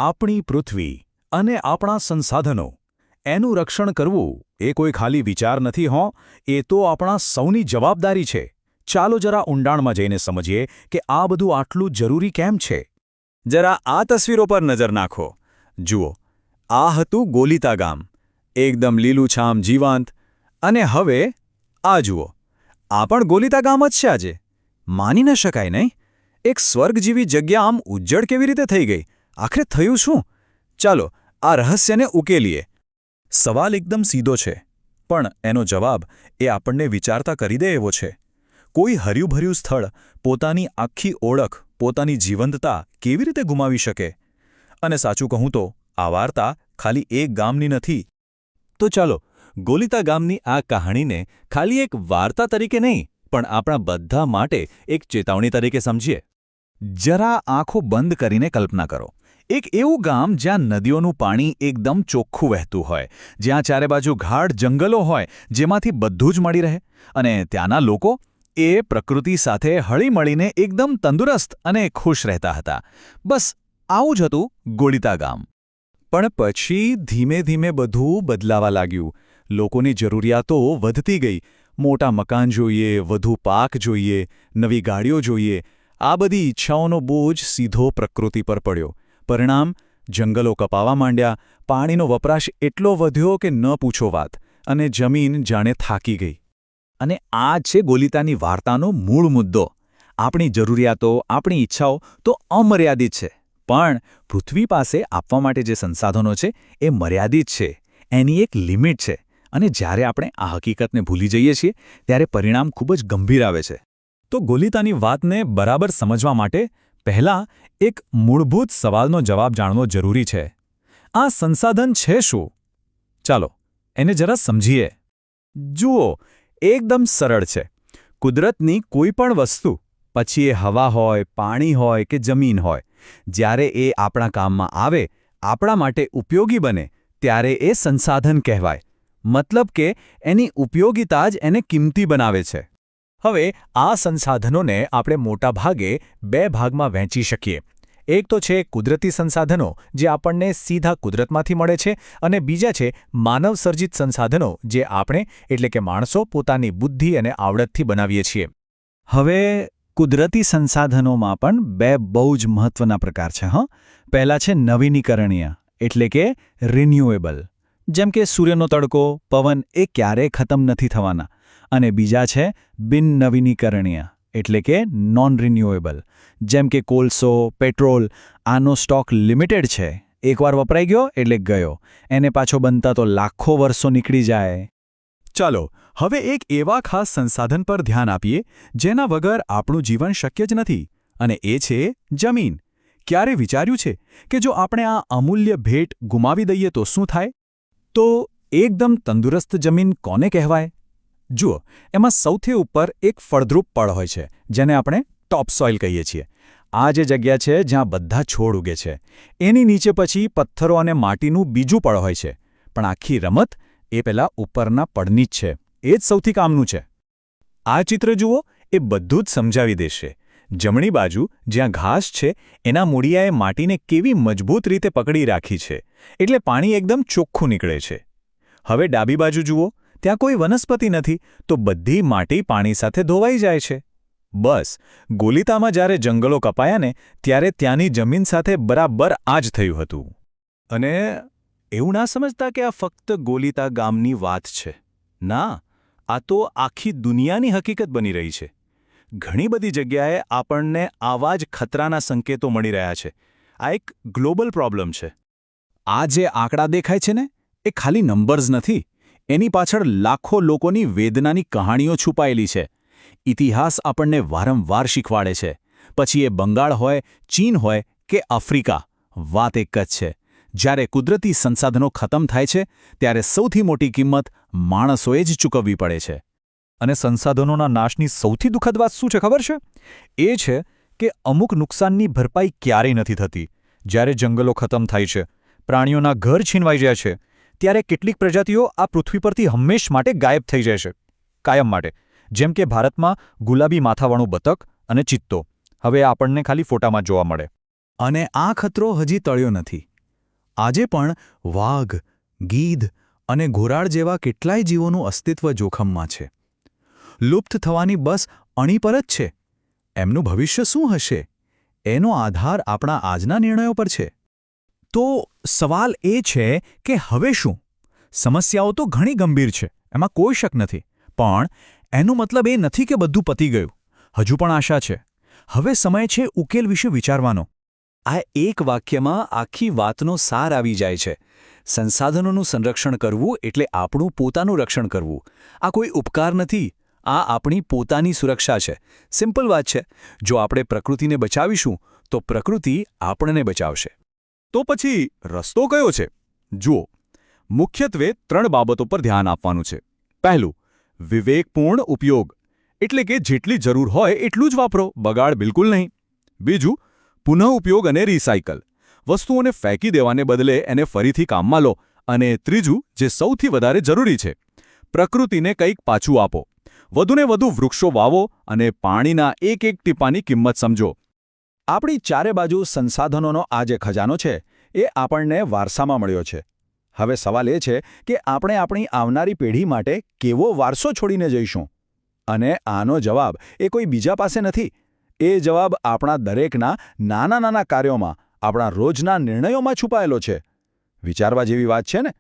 આપણી પૃથ્વી અને આપણા સંસાધનો એનું રક્ષણ કરવું એ કોઈ ખાલી વિચાર નથી હો, એ તો આપણા સૌની જવાબદારી છે. ચાલો જરા ઊંડાણમાં જઈને સમજીએ કે આ બધું આટલું જરૂરી કેમ છે. જરા આ તસવીરો પર નજર નાખો. જુઓ, આ હતું ગોલીતા ગામ, એકદમ લીલુંછામ જીવાંત. અને હવે આ જુઓ, આ પણ ગોલીતા ગામ જ છે. આજે માની ન શકાય નહીં? એક સ્વર્ગ જેવી જગ્યા આમ ઉજ્જડ કેવી રીતે થઈ ગઈ? આખરે થયું શું? ચાલો આ રહસ્યને ઉકેલીએ. સવાલ એકદમ સીધો છે, પણ એનો જવાબ એ આપણને વિચારતા કરી દે એવો છે. કોઈ હર્યુંભર્યું સ્થળ પોતાની આખી ઓળખ, પોતાની જીવંતતા કેવી રીતે ગુમાવી શકે? અને સાચું કહું તો આ વાર્તા ખાલી એક ગામની નથી. તો ચાલો ગોલીતા ગામની આ કહાણીને ખાલી એક વાર્તા તરીકે નહીં, પણ આપણા બધા માટે એક ચેતવણી તરીકે સમજીએ. જરા આંખો બંધ કરીને કલ્પના કરો. એક એવું ગામ જ્યાં નદીઓનું પાણી એકદમ ચોખ્ખું વહેતું હોય, જ્યાં ચારે બાજુ ગાઢ જંગલો હોય, જેમાંથી બધું જ મળી રહે, અને ત્યાંના લોકો એ પ્રકૃતિ સાથે હળીમળીને એકદમ તંદુરસ્ત અને ખુશ રહેતા હતા. બસ આવું જ હતું ગોલીતા ગામ. પણ પછી ધીમે ધીમે બધું બદલાવા લાગ્યું. લોકોની જરૂરિયાતો વધતી ગઈ. મોટા મકાન જોઈએ, વધુ પાક જોઈએ, નવી ગાડીઓ જોઈએ. આ બધી ઈચ્છાઓનો બોજ સીધો પ્રકૃતિ પર પડ્યો. પરિણામ, જંગલો કપાવા માંડ્યા, પાણીનો વપરાશ એટલો વધ્યો કે ન પૂછો વાત, અને જમીન જાણે થાકી ગઈ. અને આ છે ગોલીતાની વાર્તાનો મૂળ મુદ્દો. આપણી જરૂરિયાતો, આપણી ઈચ્છાઓ તો અમર્યાદિત છે, પણ પૃથ્વી પાસે આપવા માટે જે સંસાધનો છે એ મર્યાદિત છે. એની એક લિમિટ છે. અને જ્યારે આપણે આ હકીકતને ભૂલી જઈએ છીએ, ત્યારે પરિણામ ખૂબ જ ગંભીર આવે છે. તો ગોલીતાની વાતને બરાબર સમજવા માટે પહેલાં એક મૂળભૂત સવાલનો જવાબ જાણવો જરૂરી છે. આ સંસાધન છે શું? ચાલો એને જરા સમજીએ. જુઓ, એકદમ સરળ છે. કુદરતની કોઈ પણ વસ્તુ, પછી એ હવા હોય, પાણી હોય કે જમીન હોય, જ્યારે એ આપણા કામમાં આવે, આપણા માટે ઉપયોગી બને, ત્યારે એ સંસાધન કહેવાય. મતલબ કે એની ઉપયોગિતા જ એને કિંમતી બનાવે છે. હવે આ સંસાધનોને આપણે મોટા ભાગે બે ભાગમાં વહેંચી શકીએ. એક તો છે કુદરતી સંસાધનો, જે આપણને સીધા કુદરતમાંથી મળે છે, અને બીજા છે માનવસર્જિત સંસાધનો, જે આપણે એટલે કે માણસો પોતાની બુદ્ધિ અને આવડતથી બનાવીએ છીએ. હવે કુદરતી સંસાધનોમાં પણ બે બહુ જ મહત્વના પ્રકાર છે. પહેલા છે નવીનીકરણીય, એટલે કે રિન્યુએબલ, જેમ કે સૂર્યનો તડકો, પવન એ ક્યારેય ખતમ નથી થવાના. અને બીજા છે બિન-નવીનીકરણીય, એટલે કે નોન રિન્યુએબલ, જેમ કે કોલસો, પેટ્રોલ. આનો સ્ટોક લિમિટેડ છે. એકવાર વપરાઈ ગયો એટલે ગયો. એને પાછો બનતા તો લાખો વર્ષો નીકળી જાય. ચાલો હવે એક એવા ખાસ સંસાધન પર ધ્યાન આપીએ જેના વગર આપણું જીવન શક્ય જ નથી, અને એ છે જમીન. ક્યારે વિચાર્યું છે કે જો આપણે આ અમૂલ્ય ભેટ ગુમાવી દઈએ તો શું થાય? તો એકદમ તંદુરસ્ત જમીન કોને કહેવાય? જુઓ, એમાં સૌથી ઉપર એક ફળદ્રુપ પડ હોય છે, જેને આપણે ટોપસોઇલ કહીએ છીએ. આ જે જગ્યા છે જ્યાં બધા છોડ ઉગે છે. એની નીચે પછી પથ્થરો અને માટીનું બીજું પડ હોય છે. પણ આખી રમત એ પેલા ઉપરના પડની જ છે. એ જ સૌથી કામનું છે. આ ચિત્ર જુઓ, એ બધું જ સમજાવી દેશે. જમણી બાજુ જ્યાં ઘાસ છે, એના મૂળિયાએ માટીને કેવી મજબૂત રીતે પકડી રાખી છે, એટલે પાણી એકદમ ચોખ્ખું નીકળે છે. હવે ડાબી બાજુ જુઓ, ત્યાં કોઈ વનસ્પતિ નથી, તો બધી માટી પાણી સાથે ધોવાઈ જાય છે. બસ ગોલીતામાં જ્યારે જંગલો કપાયા ને, ત્યારે ત્યાંની જમીન સાથે બરાબર આ જ થયું હતું. અને એવું ના સમજતા કે આ ફક્ત ગોલીતા ગામની વાત છે. ના, આ તો આખી દુનિયાની હકીકત બની રહી છે. ઘણી બધી જગ્યાએ આપણને આવા જ ખતરાના સંકેતો મળી રહ્યા છે. આ એક ગ્લોબલ પ્રોબ્લેમ છે. આ જે આંકડા દેખાય છે ને, એ ખાલી નંબર્સ નથી. એની પાછળ લાખો લોકોની વેદનાની કહાણીઓ છુપાયેલી છે. ઇતિહાસ આપણને વારંવાર શીખવાડે છે. પછી એ બંગાળ હોય, ચીન હોય કે આફ્રિકા, વાત એક જ છે. જ્યારે કુદરતી સંસાધનો ખતમ થાય છે, ત્યારે સૌથી મોટી કિંમત માણસોએ જ ચૂકવવી પડે છે. અને સંસાધનોના નાશની સૌથી દુઃખદ વાત શું છે ખબર છે? એ છે કે અમુક નુકસાનની ભરપાઈ ક્યારેય નથી થતી. જ્યારે જંગલો ખતમ થાય છે, પ્રાણીઓના ઘર છીનવાઈ જાય છે, ત્યારે કેટલીક પ્રજાતિઓ આ પૃથ્વી પરથી હંમેશ માટે ગાયબ થઈ જાય છે, કાયમ માટે. જેમ કે ભારતમાં ગુલાબી માથાવાળું બતક અને ચિત્તો હવે આપણને ખાલી ફોટામાં જોવા મળે. અને આ ખતરો હજી ટળ્યો નથી. આજે પણ વાઘ, ગીધ અને ઘોરાડ જેવા કેટલાય જીવોનું અસ્તિત્વ જોખમમાં છે. લુપ્ત થવાની બસ અણી પર જ છે. એમનું ભવિષ્ય શું હશે? એનો આધાર આપણા આજના નિર્ણયો પર છે. તો સવાલ એ છે કે હવે શું? સમસ્યાઓ તો ઘણી ગંભીર છે, એમાં કોઈ શક નથી. પણ એનો મતલબ એ નથી કે બધું પતી ગયું. હજુ પણ આશા છે. હવે સમય છે ઉકેલ વિશે વિચારવાનો. આ એક વાક્યમાં આખી વાતનો સાર આવી જાય છે. સંસાધનોનું સંરક્ષણ કરવું એટલે આપણું પોતાનું રક્ષણ કરવું. આ કોઈ ઉપકાર નથી, આ આપણી પોતાની સુરક્ષા છે. સિમ્પલ વાત છે. જો આપણે પ્રકૃતિને બચાવીશું તો પ્રકૃતિ આપણને બચાવશે. તો પછી રસ્તો કયો છે? જુઓ, મુખ્યત્વે 3 બાબતો પર ધ્યાન આપવાનું છે. પહેલું, વિવેકપૂર્ણ ઉપયોગ, એટલે કે જેટલી જરૂર હોય એટલું જ વાપરો, બગાડ બિલકુલ નહીં. બીજું, પુનઃઉપયોગ અને રિસાયકલ, વસ્તુઓને ફેંકી દેવાને બદલે એને ફરીથી કામમાં લો. અને ત્રીજું, જે સૌથી વધારે જરૂરી છે, પ્રકૃતિને કંઈક પાછું આપો. વધુને વધુ વૃક્ષો વાવો અને પાણીના એક એક ટીપાની કિંમત સમજો. આપણી ચારે બાજુ સંસાધનોનો આ જે ખજાનો છે એ આપણને વારસામાં મળ્યો છે. હવે સવાલ એ છે કે આપણે આપણી આવનારી પેઢી માટે કેવો વારસો છોડીને જઈશું? અને આનો જવાબ એ કોઈ બીજા પાસે નથી. એ જવાબ આપણા દરેકના નાના નાના કાર્યોમાં, આપણા રોજના નિર્ણયોમાં છુપાયેલો છે. વિચારવા જેવી વાત છે ને?